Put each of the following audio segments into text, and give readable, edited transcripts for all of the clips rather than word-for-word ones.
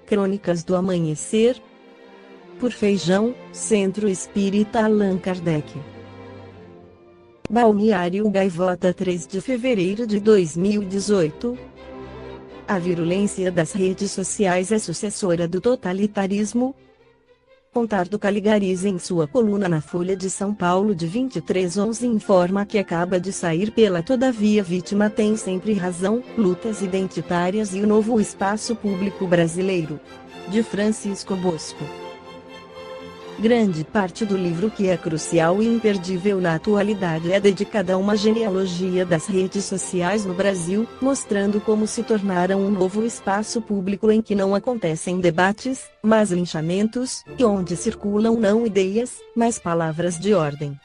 Crônicas do Amanhecer, por Feijão, Centro Espírita Allan Kardec. Balneário Gaivota, 3 de fevereiro de 2018. A virulência das redes sociais é sucessora do totalitarismo? Contardo Caligarize, em sua coluna na Folha de São Paulo de 23/11, informa que acaba de sair pela Todavia Vítima tem sempre razão, Lutas Identitárias e o Novo Espaço Público Brasileiro, de Francisco Bosco. Grande parte do livro, que é crucial e imperdível na atualidade, é dedicada a uma genealogia das redes sociais no Brasil, mostrando como se tornaram um novo espaço público em que não acontecem debates, mas linchamentos, e onde circulam não ideias, mas palavras de ordem.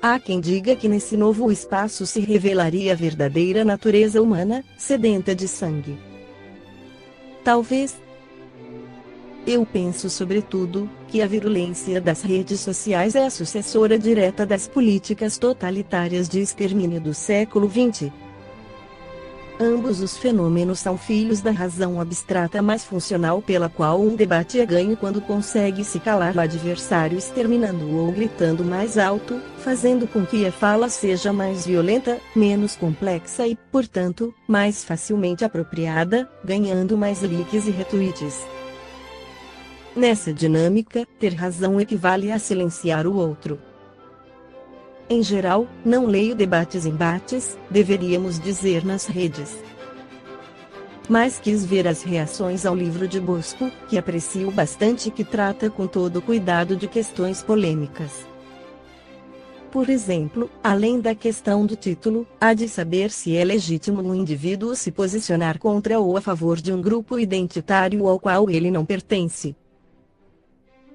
Há quem diga que nesse novo espaço se revelaria a verdadeira natureza humana, sedenta de sangue. Talvez. Eu penso, sobretudo, que a virulência das redes sociais é a sucessora direta das políticas totalitárias de extermínio do século XX. Ambos os fenômenos são filhos da razão abstrata mais funcional, pela qual um debate é ganho quando consegue se calar o adversário exterminando-o ou gritando mais alto, fazendo com que a fala seja mais violenta, menos complexa e, portanto, mais facilmente apropriada, ganhando mais likes e retweets. Nessa dinâmica, ter razão equivale a silenciar o outro. Em geral, não leio debates-embates, deveríamos dizer nas redes. Mas quis ver as reações ao livro de Bosco, que aprecio bastante e que trata com todo cuidado de questões polêmicas. Por exemplo, além da questão do título, há de saber se é legítimo um indivíduo se posicionar contra ou a favor de um grupo identitário ao qual ele não pertence.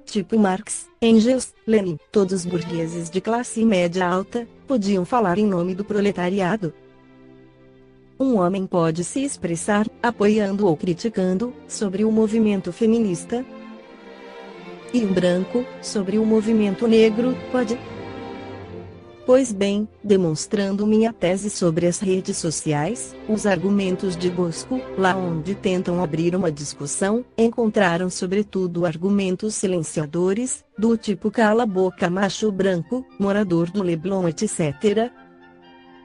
Tipo Marx, Engels, Lenin, todos burgueses de classe média alta, podiam falar em nome do proletariado. Um homem pode se expressar, apoiando ou criticando, sobre o movimento feminista. E um branco, sobre o movimento negro, pode. Pois bem, demonstrando minha tese sobre as redes sociais, os argumentos de Bosco, lá onde tentam abrir uma discussão, encontraram sobretudo argumentos silenciadores, do tipo cala a boca macho branco, morador do Leblon, etc.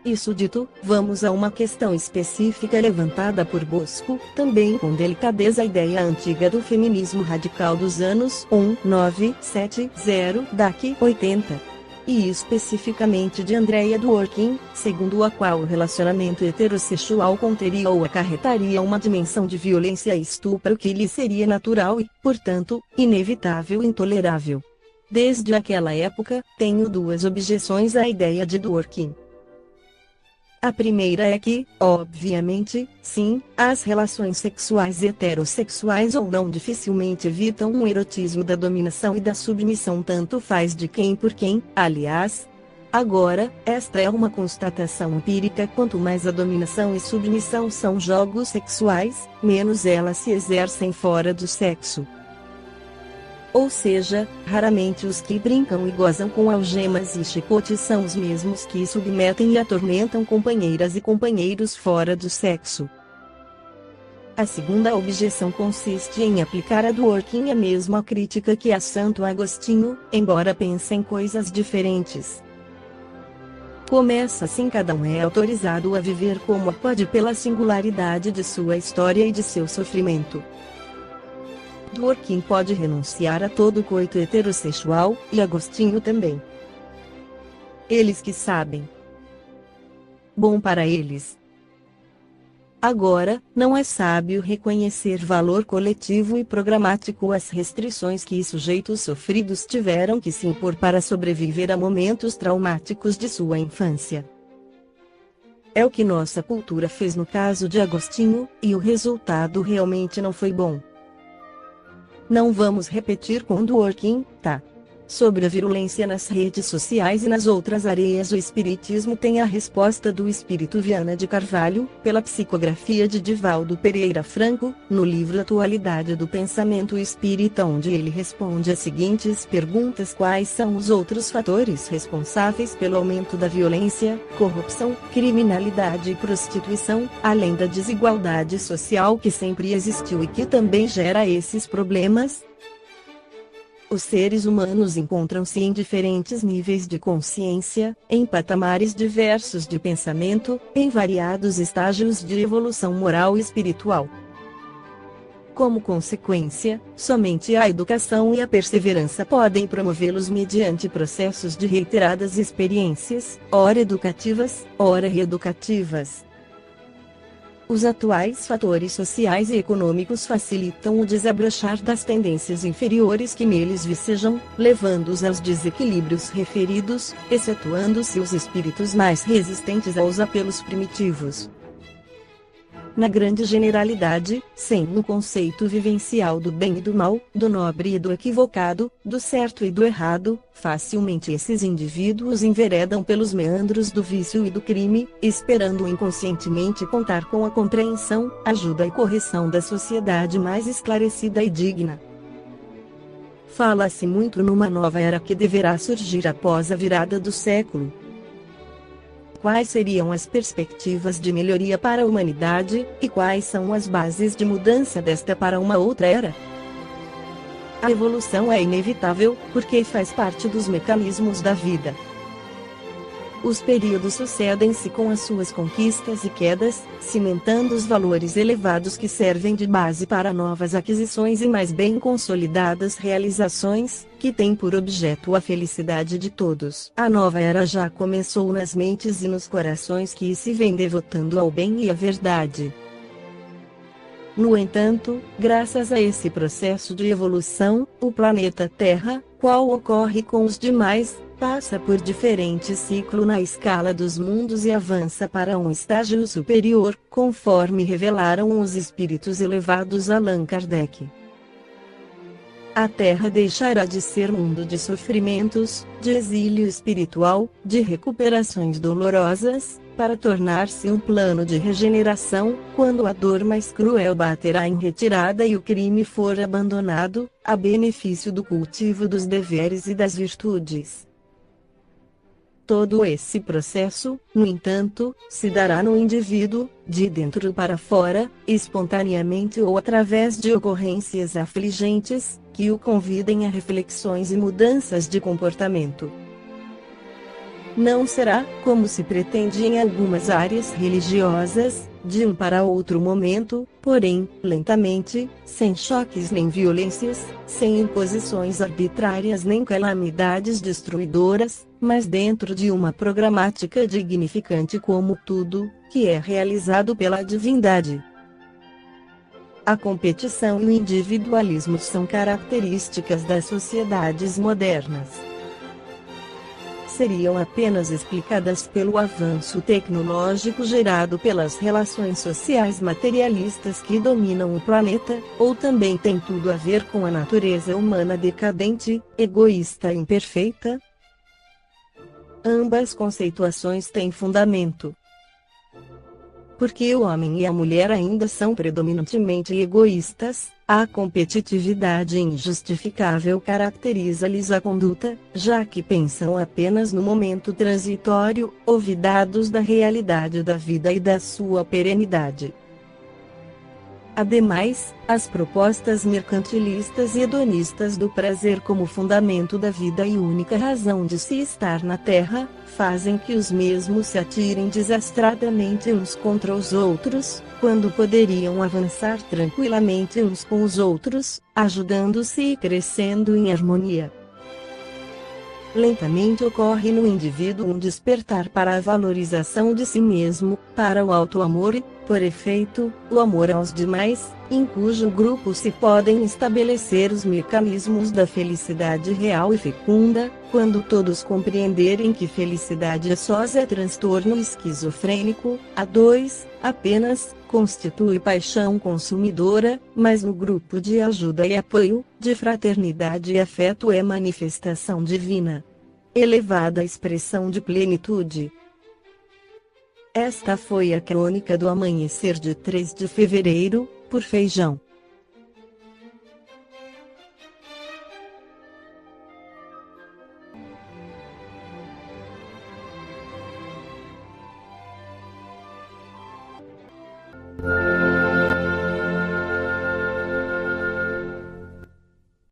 Isso dito, vamos a uma questão específica levantada por Bosco, também com delicadeza, a ideia antiga do feminismo radical dos anos 1970, daqui 80. E especificamente de Andrea Dworkin, segundo a qual o relacionamento heterossexual conteria ou acarretaria uma dimensão de violência e estupro que lhe seria natural e, portanto, inevitável e intolerável. Desde aquela época, tenho duas objeções à ideia de Dworkin. A primeira é que, obviamente, sim, as relações sexuais heterossexuais ou não dificilmente evitam um erotismo da dominação e da submissão, tanto faz de quem por quem, aliás. Agora, esta é uma constatação empírica: quanto mais a dominação e submissão são jogos sexuais, menos elas se exercem fora do sexo. Ou seja, raramente os que brincam e gozam com algemas e chicotes são os mesmos que submetem e atormentam companheiras e companheiros fora do sexo. A segunda objeção consiste em aplicar a Dworkin a mesma crítica que a Santo Agostinho, embora pensem coisas diferentes. Começa assim: cada um é autorizado a viver como pode pela singularidade de sua história e de seu sofrimento. Dworkin pode renunciar a todo coito heterossexual, e Agostinho também. Eles que sabem. Bom para eles. Agora, não é sábio reconhecer valor coletivo e programático às restrições que sujeitos sofridos tiveram que se impor para sobreviver a momentos traumáticos de sua infância. É o que nossa cultura fez no caso de Agostinho, e o resultado realmente não foi bom. Não vamos repetir com Dworkin, tá? Sobre a virulência nas redes sociais e nas outras áreas, o Espiritismo tem a resposta do espírito Viana de Carvalho, pela psicografia de Divaldo Pereira Franco, no livro Atualidade do Pensamento Espírita, onde ele responde as seguintes perguntas: quais são os outros fatores responsáveis pelo aumento da violência, corrupção, criminalidade e prostituição, além da desigualdade social que sempre existiu e que também gera esses problemas? Os seres humanos encontram-se em diferentes níveis de consciência, em patamares diversos de pensamento, em variados estágios de evolução moral e espiritual. Como consequência, somente a educação e a perseverança podem promovê-los mediante processos de reiteradas experiências, ora educativas, ora reeducativas. Os atuais fatores sociais e econômicos facilitam o desabrochar das tendências inferiores que neles vicejam, levando-os aos desequilíbrios referidos, excetuando-se os espíritos mais resistentes aos apelos primitivos. Na grande generalidade, sem um conceito vivencial do bem e do mal, do nobre e do equivocado, do certo e do errado, facilmente esses indivíduos enveredam pelos meandros do vício e do crime, esperando inconscientemente contar com a compreensão, ajuda e correção da sociedade mais esclarecida e digna. Fala-se muito numa nova era que deverá surgir após a virada do século. Quais seriam as perspectivas de melhoria para a humanidade, e quais são as bases de mudança desta para uma outra era? A evolução é inevitável, porque faz parte dos mecanismos da vida. Os períodos sucedem-se com as suas conquistas e quedas, cimentando os valores elevados que servem de base para novas aquisições e mais bem consolidadas realizações, que têm por objeto a felicidade de todos. A nova era já começou nas mentes e nos corações que se vêm devotando ao bem e à verdade. No entanto, graças a esse processo de evolução, o planeta Terra, qual ocorre com os demais, passa por diferente ciclo na escala dos mundos e avança para um estágio superior, conforme revelaram os espíritos elevados Allan Kardec. A Terra deixará de ser mundo de sofrimentos, de exílio espiritual, de recuperações dolorosas, para tornar-se um plano de regeneração, quando a dor mais cruel baterá em retirada e o crime for abandonado, a benefício do cultivo dos deveres e das virtudes. Todo esse processo, no entanto, se dará no indivíduo, de dentro para fora, espontaneamente ou através de ocorrências afligentes, que o convidem a reflexões e mudanças de comportamento. Não será, como se pretende em algumas áreas religiosas, de um para outro momento, porém, lentamente, sem choques nem violências, sem imposições arbitrárias nem calamidades destruidoras, mas dentro de uma programática dignificante como tudo, que é realizado pela divindade. A competição e o individualismo são características das sociedades modernas. Seriam apenas explicadas pelo avanço tecnológico gerado pelas relações sociais materialistas que dominam o planeta, ou também tem tudo a ver com a natureza humana decadente, egoísta e imperfeita? Ambas conceituações têm fundamento. Porque o homem e a mulher ainda são predominantemente egoístas, a competitividade injustificável caracteriza-lhes a conduta, já que pensam apenas no momento transitório, olvidados da realidade da vida e da sua perenidade. Ademais, as propostas mercantilistas e hedonistas do prazer como fundamento da vida e única razão de se estar na Terra, fazem que os mesmos se atirem desastradamente uns contra os outros, quando poderiam avançar tranquilamente uns com os outros, ajudando-se e crescendo em harmonia. Lentamente ocorre no indivíduo um despertar para a valorização de si mesmo, para o auto-amor e, Por efeito, o amor aos demais, em cujo grupo se podem estabelecer os mecanismos da felicidade real e fecunda, quando todos compreenderem que felicidade a sós é transtorno esquizofrênico, a dois, apenas, constitui paixão consumidora, mas no grupo de ajuda e apoio, de fraternidade e afeto é manifestação divina. Elevada expressão de plenitude. Esta foi a crônica do amanhecer de 3 de fevereiro, por Feijão.